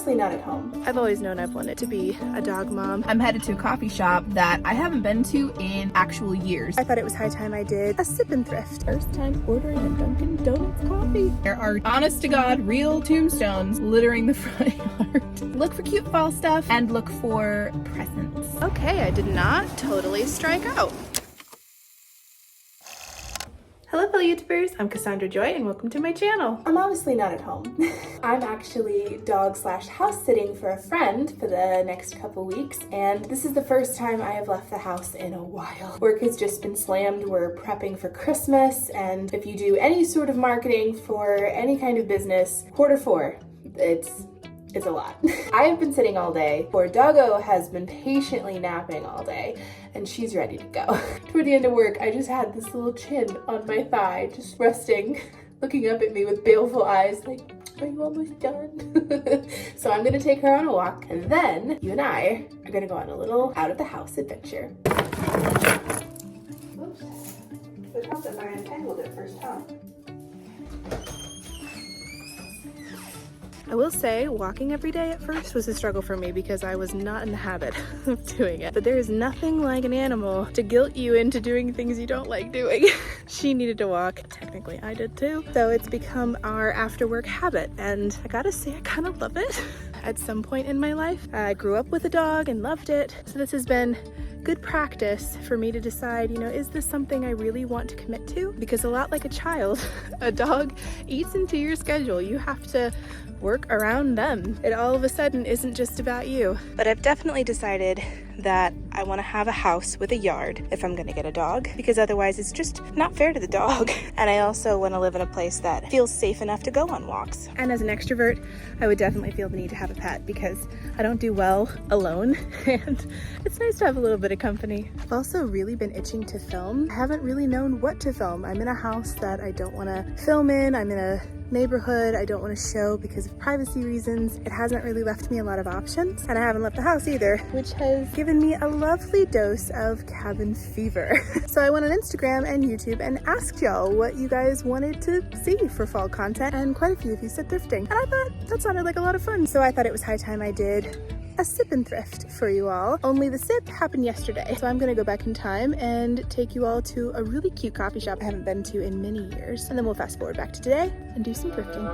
honestly not at home. I've always known I've wanted to be a dog mom. I'm headed to a coffee shop that I haven't been to in actual years. I thought it was high time I did a sip and thrift. First time ordering a Dunkin' Donuts coffee. There are honest to God real tombstones littering the front yard. Look for cute fall stuff and look for presents. Okay, I did not totally strike out. Hello fellow YouTubers, I'm Cassandra Joy and welcome to my channel. I'm honestly not at home. I'm actually dog/house sitting for a friend for the next couple weeks, and this is the first time I have left the house in a while. Work has just been slammed. We're prepping for Christmas, and if you do any sort of marketing for any kind of business, Q4, it's a lot. I have been sitting all day. Poor doggo has been patiently napping all day, and she's ready to go. Toward the end of work, I just had this little chin on my thigh, just resting, looking up at me with baleful eyes, like, are you almost done? So I'm gonna take her on a walk, and then you and I are gonna go on a little out of the house adventure. Oops. Good help that I untangled it first, huh? I will say walking every day at first was a struggle for me because I was not in the habit of doing it. But there is nothing like an animal to guilt you into doing things you don't like doing. She needed to walk. Technically I did too. So it's become our after work habit, and I gotta say I kind of love it. At some point in my life, I grew up with a dog and loved it. So this has been good practice for me to decide, is this something I really want to commit to? Because a lot like a child, a dog eats into your schedule. You have to work around them. It all of a sudden isn't just about you. But I've definitely decided that I want to have a house with a yard if I'm going to get a dog, because otherwise it's just not fair to the dog. And I also want to live in a place that feels safe enough to go on walks. And as an extrovert, I would definitely feel the need to have a pet because I don't do well alone, and it's nice to have a little bit of company. I've also really been itching to film. I haven't really known what to film. I'm in a house that I don't want to film in. I'm in a neighborhood I don't want to show because of privacy reasons. It hasn't really left me a lot of options, and I haven't left the house either, which has given me a lovely dose of cabin fever. So I went on Instagram and YouTube and asked y'all what you guys wanted to see for fall content, and quite a few of you said thrifting, and I thought that sounded like a lot of fun. So I thought it was high time I did a sip and thrift for you all. Only the sip happened yesterday. So I'm gonna go back in time and take you all to a really cute coffee shop I haven't been to in many years. And then we'll fast forward back to today and do some thrifting.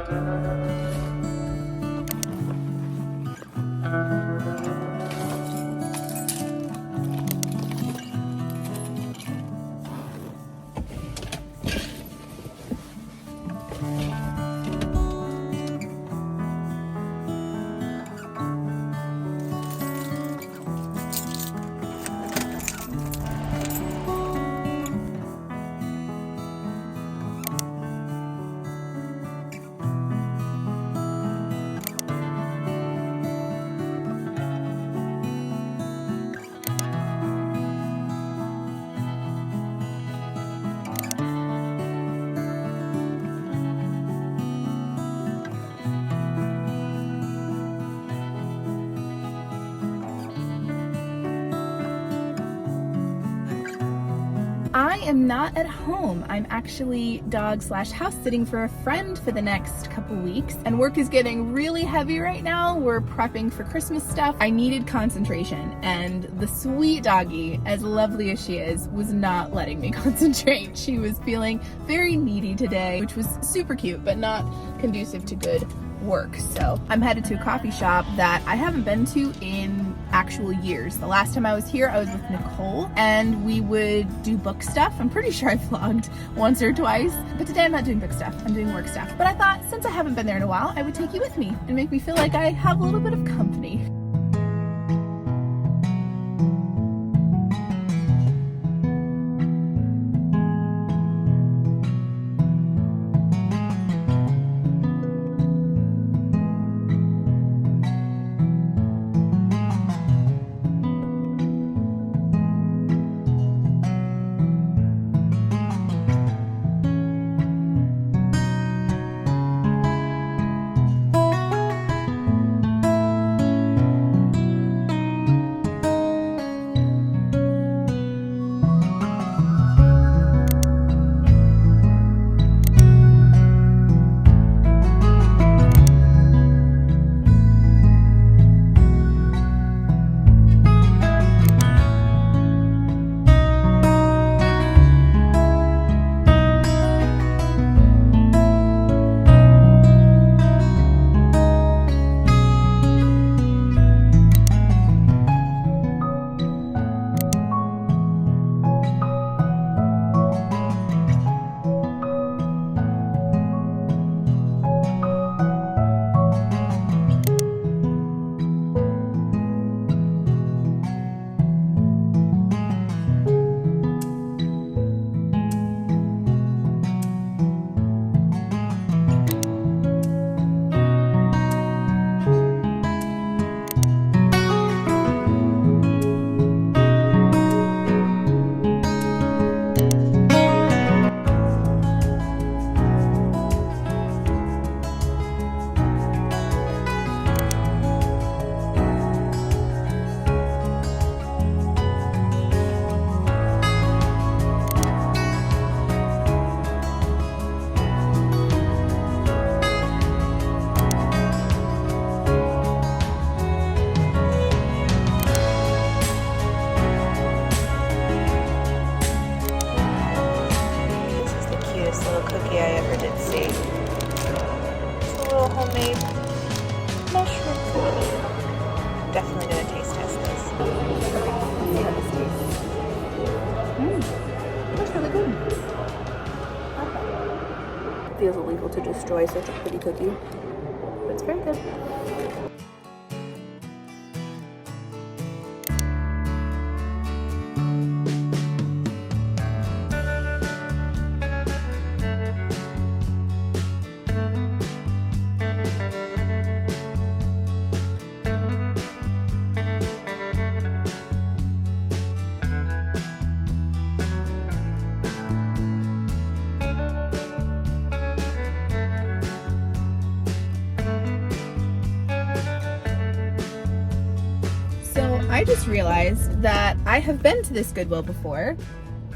I am not at home. I'm actually dog/house sitting for a friend for the next couple weeks, and work is getting really heavy right now. We're prepping for Christmas stuff. I needed concentration, and the sweet doggy, as lovely as she is, was not letting me concentrate. She was feeling very needy today, which was super cute, but not conducive to good work. So I'm headed to a coffee shop that I haven't been to in actual years. The last time I was here, I was with Nicole, and we would do book stuff. I'm pretty sure I vlogged once or twice, but today I'm not doing book stuff. I'm doing work stuff. But I thought, since I haven't been there in a while, I would take you with me and make me feel like I have a little bit of company. mushroom food. Definitely gonna taste test this. That's really good. Feels illegal to destroy such a pretty cookie, but it's very good. I just realized that I have been to this Goodwill before.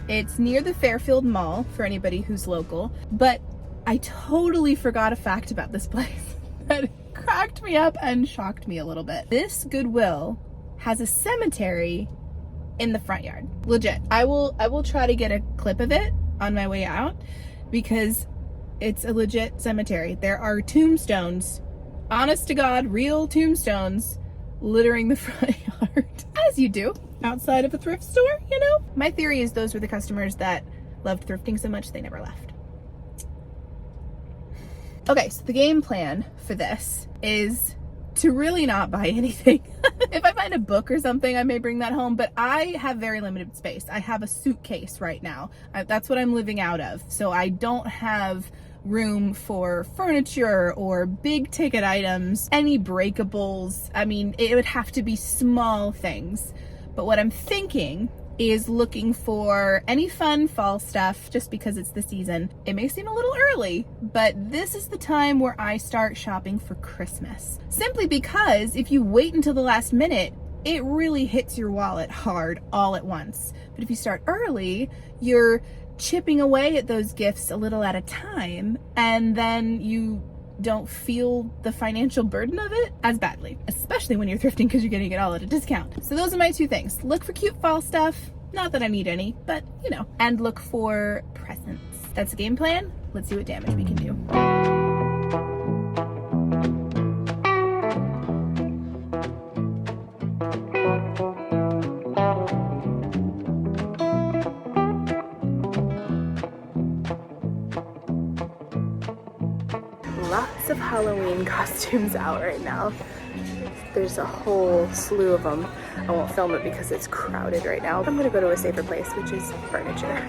It's near the Fairfield Mall for anybody who's local, but I totally forgot a fact about this place that cracked me up and shocked me a little bit. This Goodwill has a cemetery in the front yard. Legit. I will try to get a clip of it on my way out because it's a legit cemetery. There are tombstones, honest to God, real tombstones littering the front yard, as you do outside of a thrift store, you know? My theory is those were the customers that loved thrifting so much they never left. Okay, so the game plan for this is to really not buy anything. If I find a book or something, I may bring that home, but I have very limited space. I have a suitcase right now. That's what I'm living out of. So I don't have room for furniture or big ticket items, any breakables. I mean, it would have to be small things. But what I'm thinking is looking for any fun fall stuff just because it's the season. It may seem a little early, but this is the time where I start shopping for Christmas. Simply because if you wait until the last minute, it really hits your wallet hard all at once. But if you start early, you're chipping away at those gifts a little at a time, and then you don't feel the financial burden of it as badly, especially when you're thrifting because you're getting it all at a discount. So those are my two things. Look for cute fall stuff, not that I need any, but you know, and look for presents. That's the game plan. Let's see what damage we can do. Lots of Halloween costumes out right now. There's a whole slew of them. I won't film it because it's crowded right now. I'm gonna go to a safer place, which is furniture.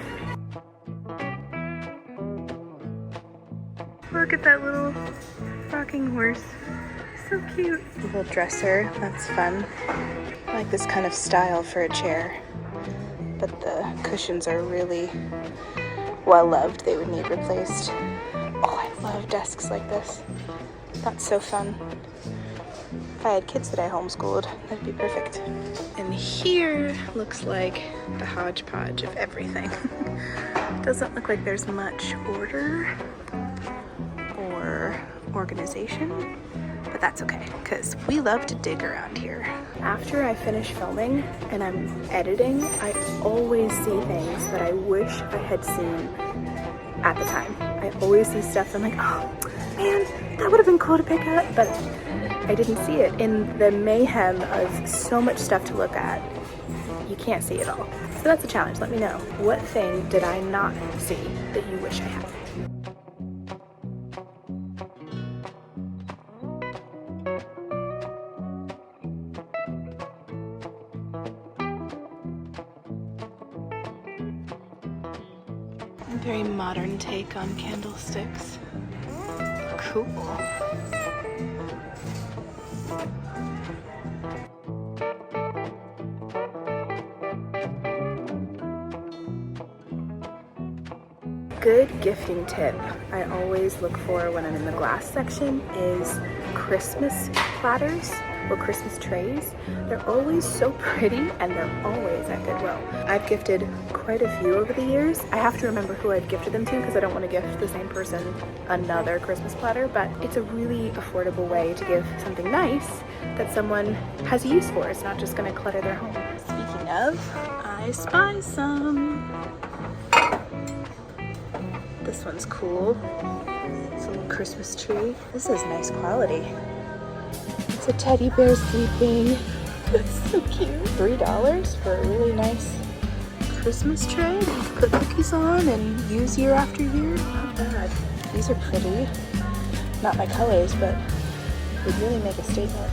Look at that little rocking horse. So cute. Little dresser, that's fun. I like this kind of style for a chair, but the cushions are really well loved. They would need replaced. Oh, I love desks like this. That's so fun. If I had kids that I homeschooled, that'd be perfect. And here looks like the hodgepodge of everything. Doesn't look like there's much order or organization, but that's okay, because we love to dig around here. After I finish filming and I'm editing, I always see things that I wish I had seen at the time. I always see stuff I'm like, oh man, that would have been cool to pick up, but I didn't see it. In the mayhem of so much stuff to look at, you can't see it all. So that's a challenge. Let me know. What thing did I not see that you wish I had? Very modern take on candlesticks. Cool. Good gifting tip I always look for when I'm in the glass section is Christmas platters or Christmas trays. They're always so pretty and they're always at Goodwill. I've gifted quite a few over the years. I have to remember who I've gifted them to because I don't want to gift the same person another Christmas platter, but it's a really affordable way to give something nice that someone has a use for. It's not just going to clutter their home. Speaking of, I spy some. This one's cool. It's a little Christmas tree. This is nice quality. It's a teddy bear sleeping. That's so cute. $3 for a really nice Christmas tray that you can put cookies on and use year after year. Not bad. These are pretty. Not my colors, but would really make a statement.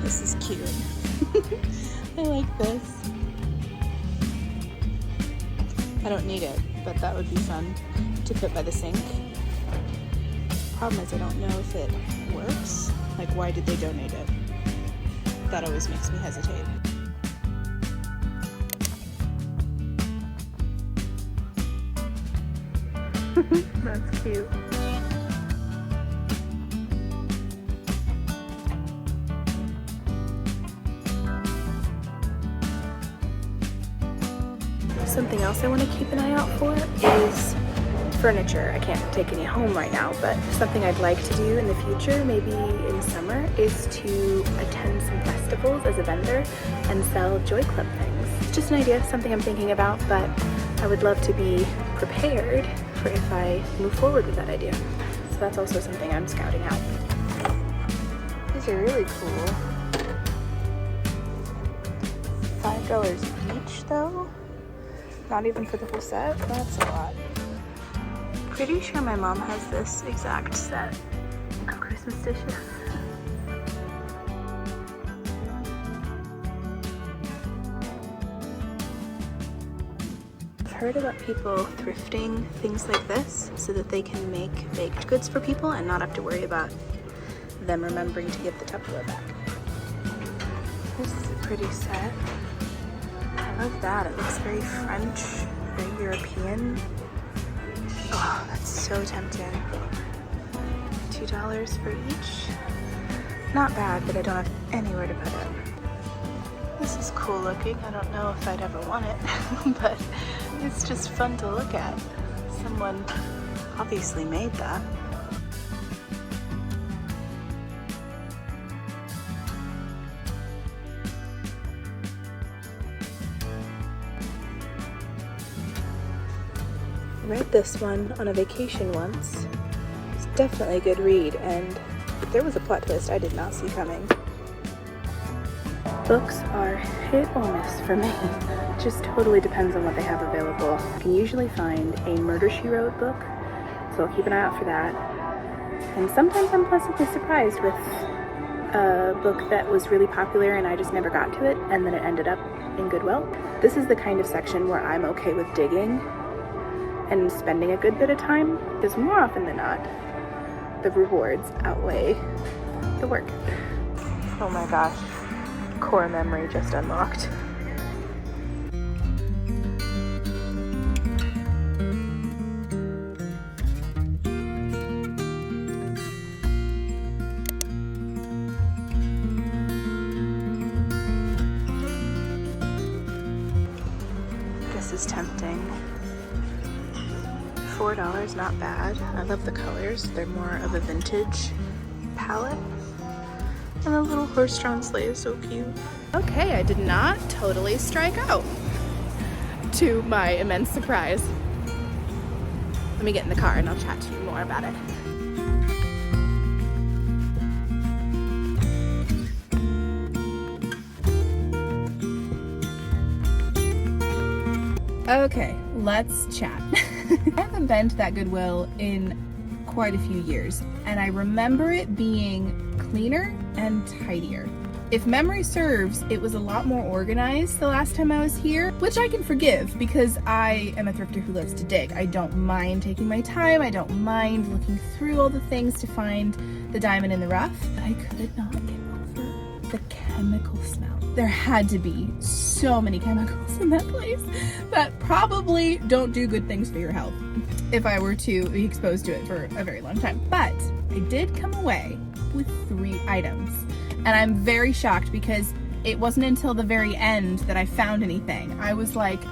This is cute. I like this. I don't need it, but that would be fun to put by the sink. Problem is I don't know if it works. Like, why did they donate it? That always makes me hesitate. That's cute. Something else I want to keep an eye out for is furniture. I can't take any home right now, but something I'd like to do in the future, maybe in summer, is to attend some festivals as a vendor and sell Joy Club things. It's just an idea, something I'm thinking about, but I would love to be prepared for if I move forward with that idea. So that's also something I'm scouting out. These are really cool. $5 each though? Not even for the whole set? That's a lot. Pretty sure my mom has this exact set of Christmas dishes. I've heard about people thrifting things like this so that they can make baked goods for people and not have to worry about them remembering to give the Tupperware back. This is a pretty set. I love that. It looks very French, very European. Oh, that's so tempting. $2 for each. Not bad, but I don't have anywhere to put it. This is cool looking. I don't know if I'd ever want it, but it's just fun to look at. Someone obviously made that. I read this one on a vacation once. It's definitely a good read, and there was a plot twist I did not see coming. Books are hit or miss for me. It just totally depends on what they have available. I can usually find a Murder, She Wrote book, so I'll keep an eye out for that. And sometimes I'm pleasantly surprised with a book that was really popular and I just never got to it, and then it ended up in Goodwill. This is the kind of section where I'm okay with digging and spending a good bit of time, because more often than not, the rewards outweigh the work. Oh my gosh, core memory just unlocked. This is tempting. $4, not bad. I love the colors. They're more of a vintage palette. And the little horse-drawn sleigh is so cute. Okay, I did not totally strike out, to my immense surprise. Let me get in the car and I'll chat to you more about it. Okay, let's chat. I haven't been to that Goodwill in quite a few years, and I remember it being cleaner and tidier. If memory serves, it was a lot more organized the last time I was here, which I can forgive because I am a thrifter who loves to dig. I don't mind taking my time. I don't mind looking through all the things to find the diamond in the rough. But I could not get over the chemical smell. There had to be so many chemicals in that place that probably don't do good things for your health if I were to be exposed to it for a very long time. But I did come away with 3 items. And I'm very shocked because it wasn't until the very end that I found anything. I was like,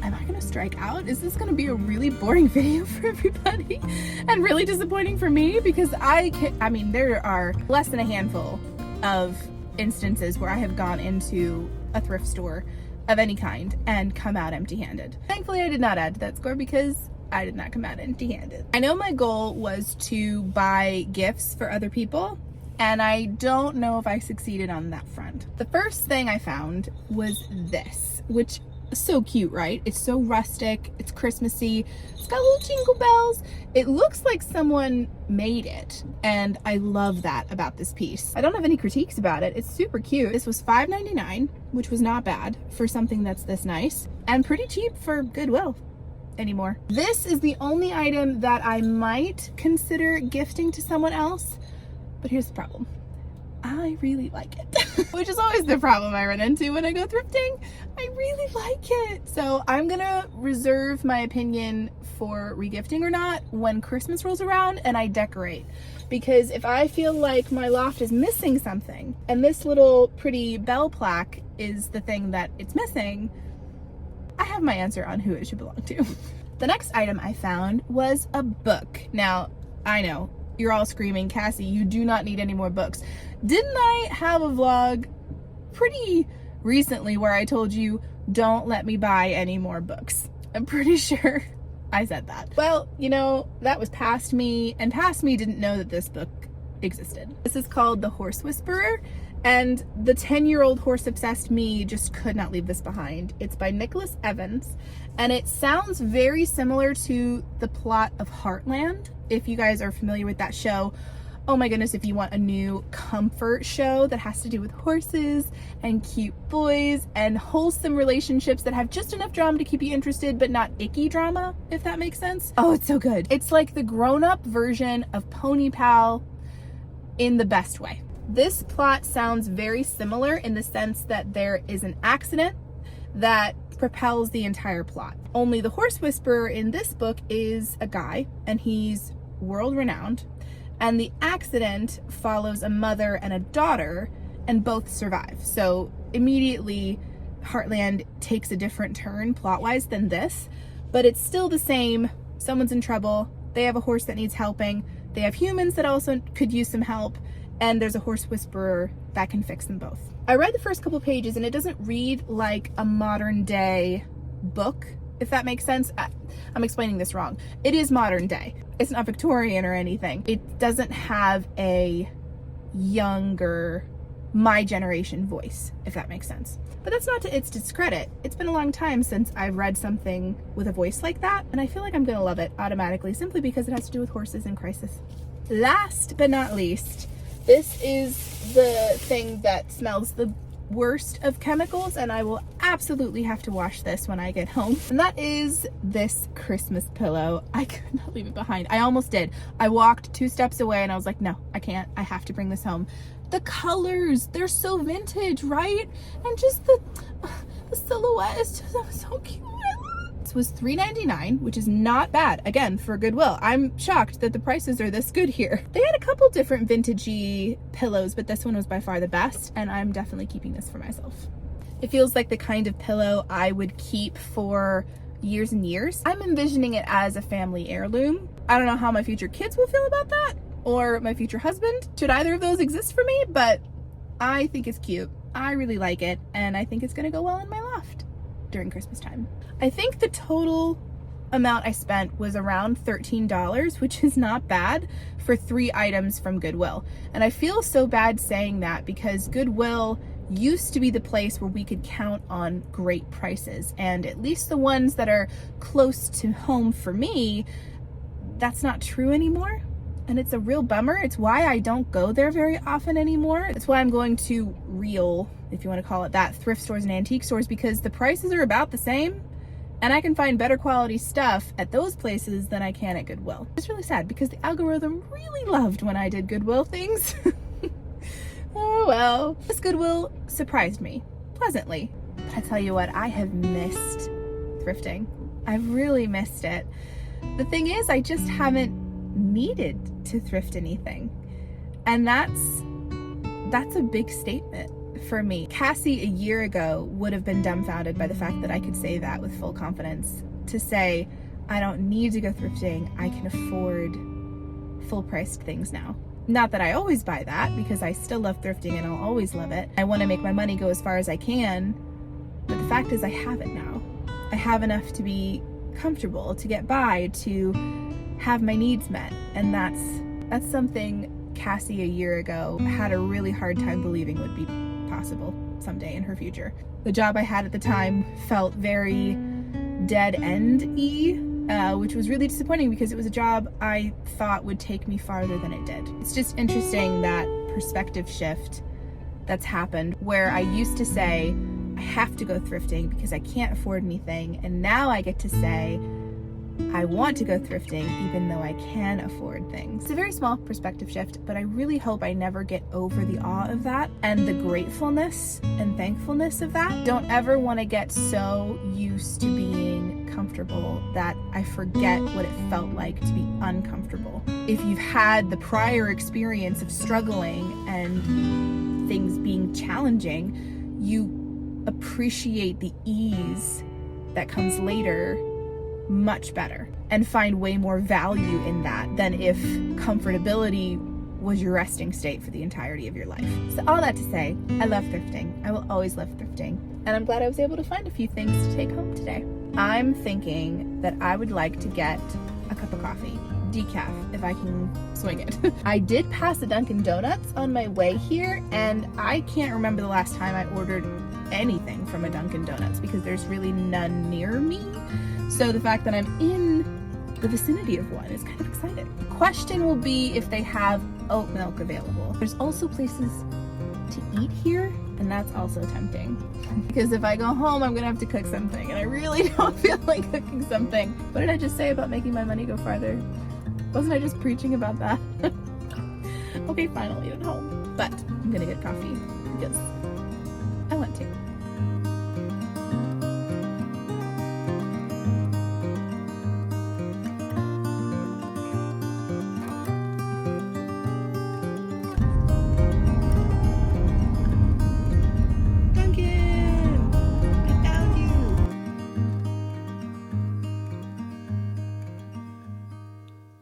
am I gonna strike out? Is this gonna be a really boring video for everybody? And really disappointing for me? Because I mean, there are less than a handful of instances where I have gone into a thrift store of any kind and come out empty-handed. Thankfully, I did not add to that score because I did not come out empty-handed. I know my goal was to buy gifts for other people, and I don't know if I succeeded on that front. The first thing I found was this, which is so cute, right? It's so rustic, it's Christmassy, it's got little jingle bells. It looks like someone made it, and I love that about this piece. I don't have any critiques about it. It's super cute. This was $5.99, which was not bad for something that's this nice, and pretty cheap for Goodwill anymore. This is the only item that I might consider gifting to someone else. But here's the problem. I really like it, which is always the problem I run into when I go thrifting. I really like it. So I'm gonna reserve my opinion for regifting or not when Christmas rolls around and I decorate. Because if I feel like my loft is missing something and this little pretty bell plaque is the thing that it's missing, I have my answer on who it should belong to. The next item I found was a book. Now, I know, you're all screaming, Cassie, you do not need any more books. Didn't I have a vlog pretty recently where I told you, don't let me buy any more books? I'm pretty sure I said that. Well, you know, that was past me, and past me didn't know that this book existed. This is called The Horse Whisperer, and the 10-year-old horse-obsessed me just could not leave this behind. It's by Nicholas Evans, and it sounds very similar to the plot of Heartland. If you guys are familiar with that show, oh my goodness, if you want a new comfort show that has to do with horses and cute boys and wholesome relationships that have just enough drama to keep you interested, but not icky drama, if that makes sense. Oh, it's so good. It's like the grown-up version of Pony Pal in the best way. This plot sounds very similar in the sense that there is an accident that propels the entire plot. Only the horse whisperer in this book is a guy, and he's world-renowned, and the accident follows a mother and a daughter, and both survive. So immediately Heartland takes a different turn plot-wise than this, but it's still the same. Someone's in trouble, they have a horse that needs helping, they have humans that also could use some help, and there's a horse whisperer that can fix them both. I read the first couple pages and it doesn't read like a modern day book, if that makes sense. I'm explaining this wrong. It is modern day. It's not Victorian or anything. It doesn't have a younger, my generation voice, if that makes sense. But that's not to its discredit. It's been a long time since I've read something with a voice like that, and I feel like I'm gonna love it automatically simply because it has to do with horses in crisis. Last but not least, this is the thing that smells the worst of chemicals, and I will absolutely have to wash this when I get home. And that is this Christmas pillow. I could not leave it behind. I almost did. I walked 2 steps away and I was like, no, I can't. I have to bring this home. The colors, they're so vintage, right? And just the silhouette is just so cute. This was $3.99, which is not bad, again, for Goodwill. I'm shocked that the prices are this good here. They had a couple different vintagey pillows, but this one was by far the best, and I'm definitely keeping this for myself. It feels like the kind of pillow I would keep for years and years. I'm envisioning it as a family heirloom. I don't know how my future kids will feel about that, or my future husband. Should either of those exist for me, but I think it's cute. I really like it, and I think it's gonna go well in my loft during Christmas time. I think the total amount I spent was around $13, which is not bad for 3 items from Goodwill. And I feel so bad saying that because Goodwill used to be the place where we could count on great prices, and at least the ones that are close to home for me, that's not true anymore. And it's a real bummer. It's why I don't go there very often anymore. It's why I'm going to real, if you want to call it that, thrift stores and antique stores, because the prices are about the same and I can find better quality stuff at those places than I can at Goodwill. It's really sad because the algorithm really loved when I did Goodwill things. Oh well. This Goodwill surprised me pleasantly. But I tell you what, I have missed thrifting. I've really missed it. The thing is, I just haven't needed to thrift anything. And that's a big statement for me. Cassie a year ago would have been dumbfounded by the fact that I could say that with full confidence. To say, I don't need to go thrifting, I can afford full-priced things now. Not that I always buy that, because I still love thrifting and I'll always love it. I want to make my money go as far as I can, But the fact is I have it now. I have enough to be comfortable, to get by, to have my needs met. And that's something Cassie a year ago had a really hard time believing would be possible someday in her future. The job I had at the time felt very dead-end-y, which was really disappointing because it was a job I thought would take me farther than it did. It's just interesting that perspective shift that's happened, where I used to say, I have to go thrifting because I can't afford anything, and now I get to say, I want to go thrifting even though I can afford things. It's a very small perspective shift, but I really hope I never get over the awe of that and the gratefulness and thankfulness of that. Don't ever want to get so used to being comfortable that I forget what it felt like to be uncomfortable. If you've had the prior experience of struggling and things being challenging, you appreciate the ease that comes later much better and find way more value in that than if comfortability was your resting state for the entirety of your life. So all that to say, I love thrifting. I will always love thrifting. And I'm glad I was able to find a few things to take home today. I'm thinking that I would like to get a cup of coffee, decaf, if I can swing it. I did pass a Dunkin' Donuts on my way here, and I can't remember the last time I ordered anything from a Dunkin' Donuts because there's really none near me. So the fact that I'm in the vicinity of one is kind of exciting. Question will be if they have oat milk available. There's also places to eat here, and that's also tempting. Because if I go home, I'm gonna have to cook something, and I really don't feel like cooking something. What did I just say about making my money go farther? Wasn't I just preaching about that? Okay, fine, I'll eat at home. But I'm gonna get coffee because I want to.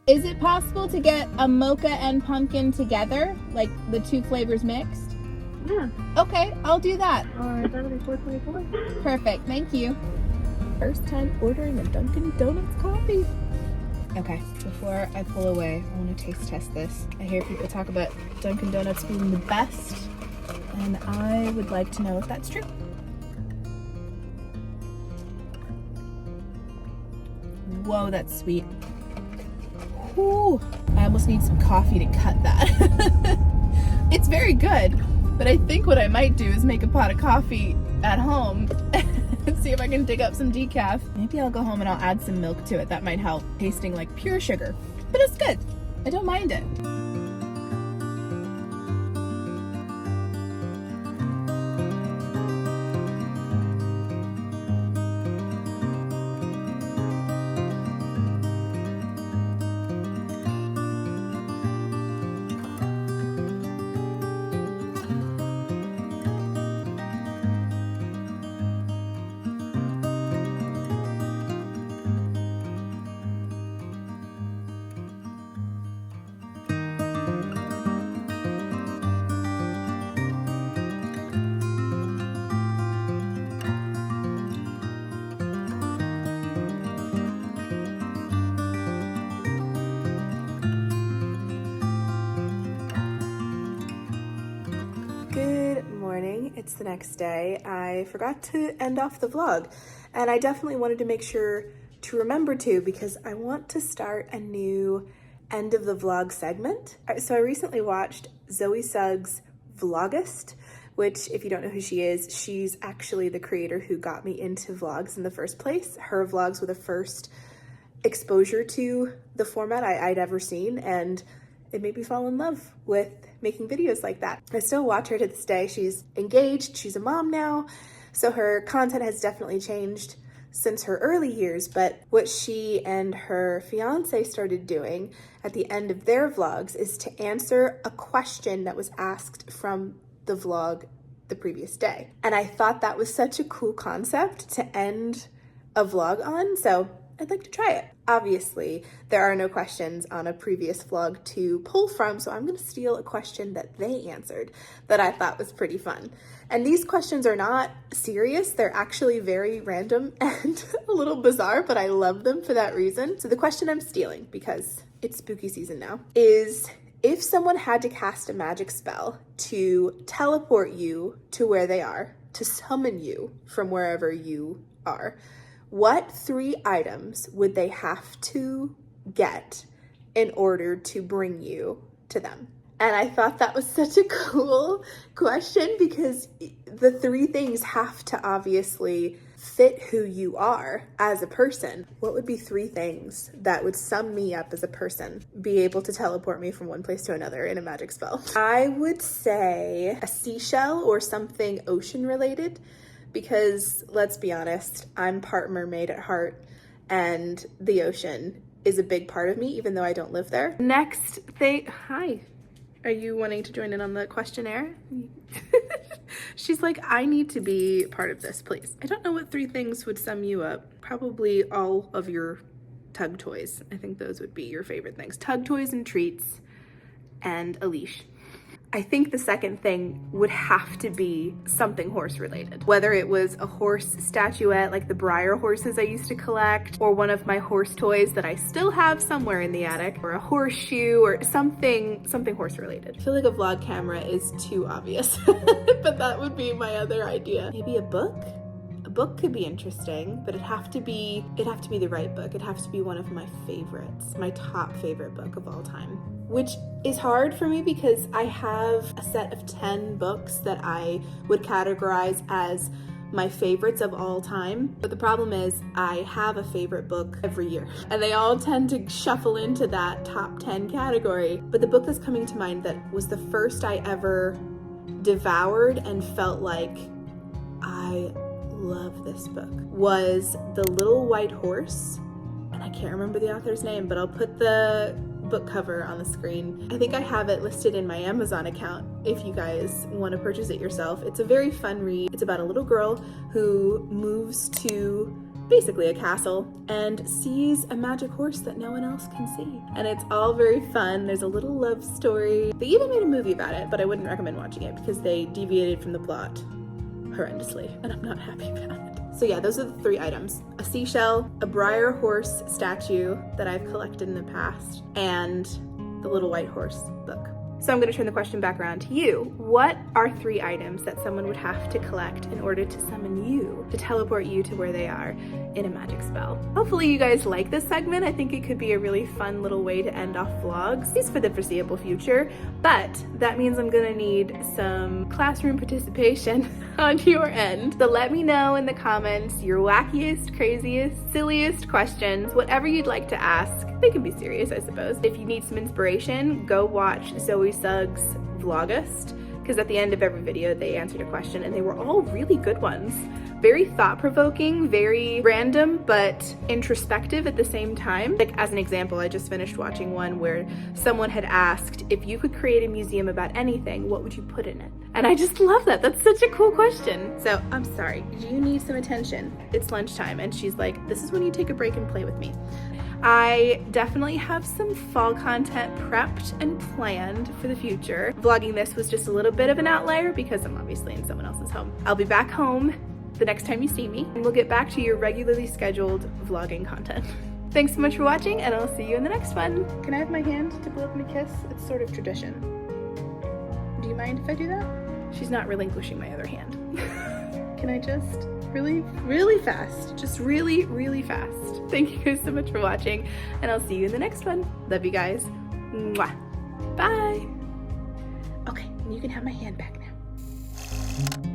Is it possible to get a mocha and pumpkin together? Like the two flavors mixed? Yeah. Okay, I'll do that. That'll be $4.24. Perfect, thank you. First time ordering a Dunkin' Donuts coffee. Okay, before I pull away, I want to taste test this. I hear people talk about Dunkin' Donuts being the best, and I would like to know if that's true. Whoa, that's sweet. Ooh, I almost need some coffee to cut that. It's very good, but I think what I might do is make a pot of coffee at home and see if I can dig up some decaf. Maybe I'll go home and I'll add some milk to it. That might help. Tasting like pure sugar, but it's good. I don't mind it. It's the next day. I forgot to end off the vlog, and I definitely wanted to make sure to remember to because I want to start a new end of the vlog segment. So I recently watched Zoe Suggs' Vlogust, which if you don't know who she is, she's actually the creator who got me into vlogs in the first place. Her vlogs were the first exposure to the format I'd ever seen, and it made me fall in love with making videos like that. I still watch her to this day. She's engaged, she's a mom now, so her content has definitely changed since her early years, but what she and her fiance started doing at the end of their vlogs is to answer a question that was asked from the vlog the previous day. And I thought that was such a cool concept to end a vlog on, so I'd like to try it. Obviously, there are no questions on a previous vlog to pull from, so I'm gonna steal a question that they answered that I thought was pretty fun. And these questions are not serious, they're actually very random and a little bizarre, but I love them for that reason. So the question I'm stealing, because it's spooky season now, is if someone had to cast a magic spell to teleport you to where they are, to summon you from wherever you are, what 3 items would they have to get in order to bring you to them? And I thought that was such a cool question because the 3 things have to obviously fit who you are as a person. What would be 3 things that would sum me up as a person, be able to teleport me from one place to another in a magic spell? I would say a seashell or something ocean related, because let's be honest, I'm part mermaid at heart and the ocean is a big part of me even though I don't live there. Next thing, hi. Are you wanting to join in on the questionnaire? She's like, I need to be part of this, please. I don't know what 3 things would sum you up. Probably all of your tug toys. I think those would be your favorite things. Tug toys and treats and a leash. I think the second thing would have to be something horse related. Whether it was a horse statuette like the Breyer horses I used to collect, or one of my horse toys that I still have somewhere in the attic, or a horseshoe, or something horse related. I feel like a vlog camera is too obvious, but that would be my other idea. Maybe a book? A book could be interesting, but it'd have to be the right book. It'd have to be one of my favorites, my top favorite book of all time. Which is hard for me because I have a set of 10 books that I would categorize as my favorites of all time. But the problem is I have a favorite book every year and they all tend to shuffle into that top 10 category. But the book that's coming to mind that was the first I ever devoured and felt like I love this book was The Little White Horse. And I can't remember the author's name, but I'll put the book cover on the screen. I think I have it listed in my Amazon account if you guys want to purchase it yourself. It's a very fun read. It's about a little girl who moves to basically a castle and sees a magic horse that no one else can see. And it's all very fun. There's a little love story. They even made a movie about it, but I wouldn't recommend watching it because they deviated from the plot horrendously, and I'm not happy about it. So yeah, those are the 3 items. A seashell, a Breyer horse statue that I've collected in the past, and the Little White Horse book. So I'm going to turn the question back around to you. What are 3 items that someone would have to collect in order to summon you, to teleport you to where they are in a magic spell? Hopefully you guys like this segment. I think it could be a really fun little way to end off vlogs, at least for the foreseeable future. But that means I'm going to need some classroom participation on your end. So let me know in the comments your wackiest, craziest, silliest questions, whatever you'd like to ask. They can be serious, I suppose. If you need some inspiration, go watch Zoe Suggs' Vlogust, because at the end of every video they answered a question and they were all really good ones. Very thought-provoking, very random, but introspective at the same time. Like as an example, I just finished watching one where someone had asked, if you could create a museum about anything, what would you put in it? And I just love that. That's such a cool question. So I'm sorry, do you need some attention? It's lunchtime. And she's like, this is when you take a break and play with me. I definitely have some fall content prepped and planned for the future. Vlogging this was just a little bit of an outlier because I'm obviously in someone else's home. I'll be back home the next time you see me, and we'll get back to your regularly scheduled vlogging content. Thanks so much for watching, and I'll see you in the next one. Can I have my hand to blow up and kiss? It's sort of tradition. Do you mind if I do that? She's not relinquishing my other hand. Can I just really fast, just really fast. Thank you guys so much for watching, and I'll see you in the next one. Love you guys. Mwah. Bye. Okay, you can have my hand back now.